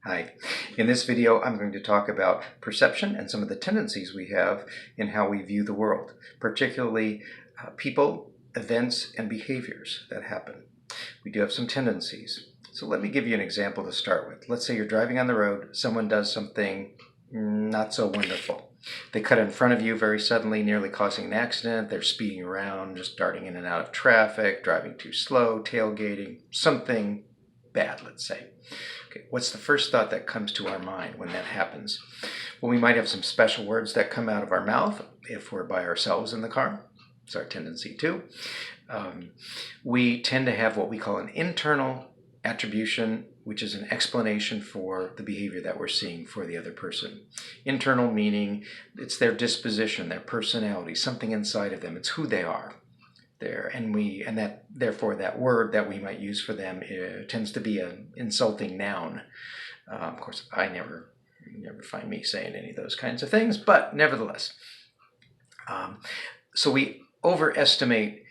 Hi. In this video, I'm going to talk about perception and some of the tendencies we have in how we view the world, particularly people, events, and behaviors that happen. We do have some tendencies. So let me give you an example to start with. Let's say you're driving on the road, someone does something not so wonderful. They cut in front of you very suddenly, nearly causing an accident. They're speeding around, just darting in and out of traffic, driving too slow, tailgating, something bad, let's say. Okay, what's the first thought that comes to our mind when that happens? Well, we might have some special words that come out of our mouth if we're by ourselves in the car. It's our tendency too. We tend to have what we call an internal attribution, which is an explanation for the behavior that we're seeing for the other person. Internal meaning it's their disposition, their personality, something inside of them. It's who they are. Therefore that word that we might use for them tends to be an insulting noun. Of course, you never find me saying any of those kinds of things, but nevertheless. So we overestimate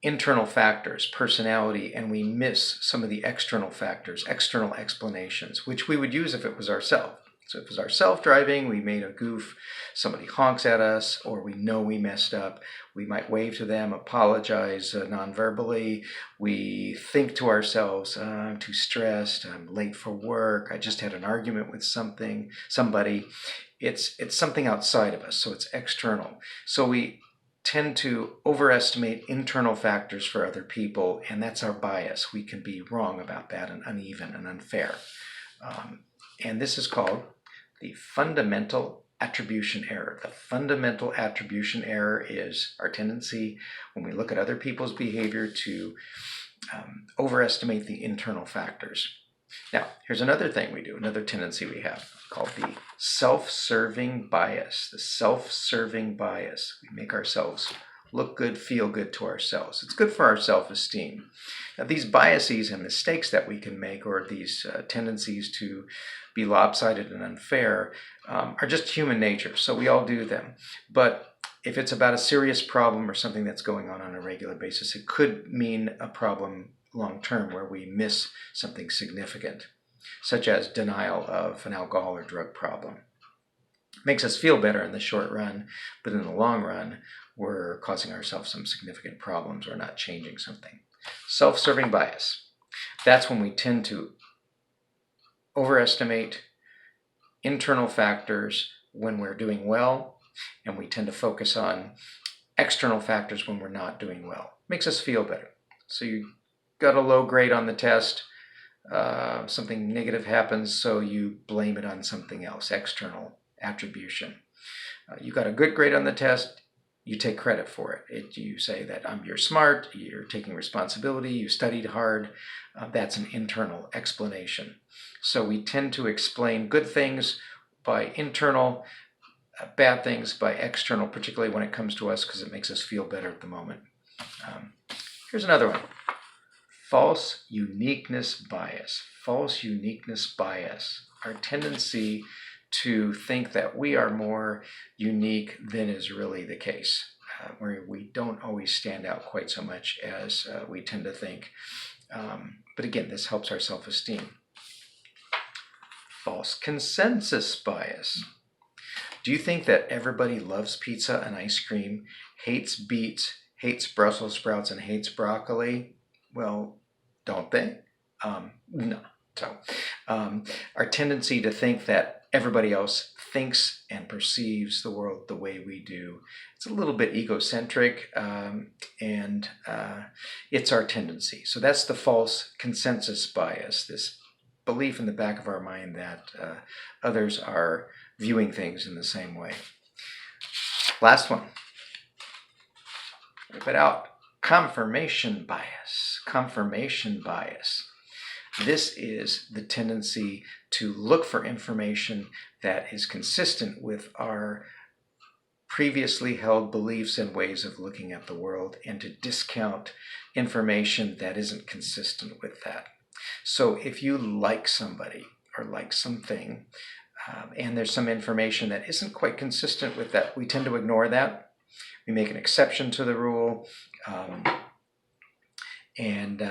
internal factors, personality, and we miss some of the external factors, external explanations, which we would use if it was ourselves. So if it was ourselves driving, we made a goof, somebody honks at us, or we know we messed up, we might wave to them, apologize non-verbally. We think to ourselves, I'm too stressed, I'm late for work, I just had an argument with somebody. It's something outside of us, so it's external. So we tend to overestimate internal factors for other people, and that's our bias. We can be wrong about that and uneven and unfair. And this is called the fundamental attribution error. The fundamental attribution error is our tendency when we look at other people's behavior to overestimate the internal factors. Now, here's another thing we do, another tendency we have called the self-serving bias. The self-serving bias. We make ourselves look good, feel good to ourselves. It's good for our self-esteem. Now, these biases and mistakes that we can make, or these tendencies to be lopsided and unfair, are just human nature. So we all do them. But if it's about a serious problem or something that's going on a regular basis, it could mean a problem long-term where we miss something significant, such as denial of an alcohol or drug problem. It makes us feel better in the short run, but in the long run, we're causing ourselves some significant problems or not changing something. Self-serving bias. That's when we tend to overestimate internal factors when we're doing well, and we tend to focus on external factors when we're not doing well. Makes us feel better. So you got a low grade on the test, something negative happens, so you blame it on something else, external attribution. You got a good grade on the test, you take credit for it. You say that you're smart, you're taking responsibility, you studied hard. That's an internal explanation. So we tend to explain good things by internal, bad things by external, particularly when it comes to us because it makes us feel better at the moment. Here's another one. False uniqueness bias. False uniqueness bias. Our tendency to think that we are more unique than is really the case, where we don't always stand out quite so much as we tend to think. But again, this helps our self-esteem. False consensus bias. Do you think that everybody loves pizza and ice cream, hates beets, hates Brussels sprouts, and hates broccoli? Well, don't they? No. So our tendency to think that everybody else thinks and perceives the world the way we do, it's a little bit egocentric, and it's our tendency. So that's the false consensus bias, this belief in the back of our mind that others are viewing things in the same way. Last one. Whip it out. Confirmation bias. Confirmation bias. This is the tendency to look for information that is consistent with our previously held beliefs and ways of looking at the world, and to discount information that isn't consistent with that. So if you like somebody or like something, and there's some information that isn't quite consistent with that, we tend to ignore that. We make an exception to the rule, and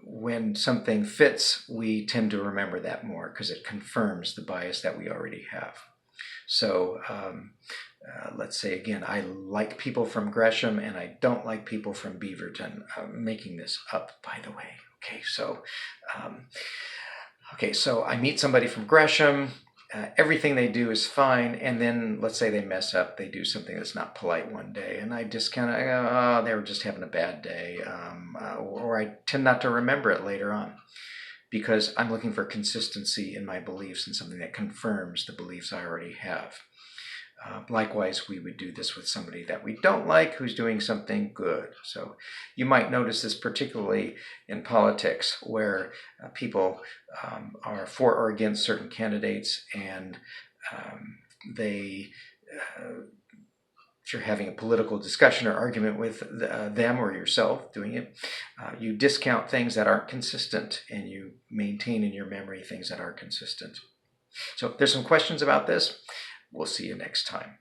when something fits, we tend to remember that more because it confirms the bias that we already have. So let's say again, I like people from Gresham and I don't like people from Beaverton. I'm making this up, by the way. Okay, so I meet somebody from Gresham. Everything they do is fine, and then let's say they mess up, they do something that's not polite one day, and I just kind of, oh, they were just having a bad day, or I tend not to remember it later on because I'm looking for consistency in my beliefs and something that confirms the beliefs I already have. Likewise, we would do this with somebody that we don't like who's doing something good. So you might notice this particularly in politics where people are for or against certain candidates, and they if you're having a political discussion or argument with them or yourself doing it, you discount things that aren't consistent and you maintain in your memory things that are consistent. So if there's some questions about this, we'll see you next time.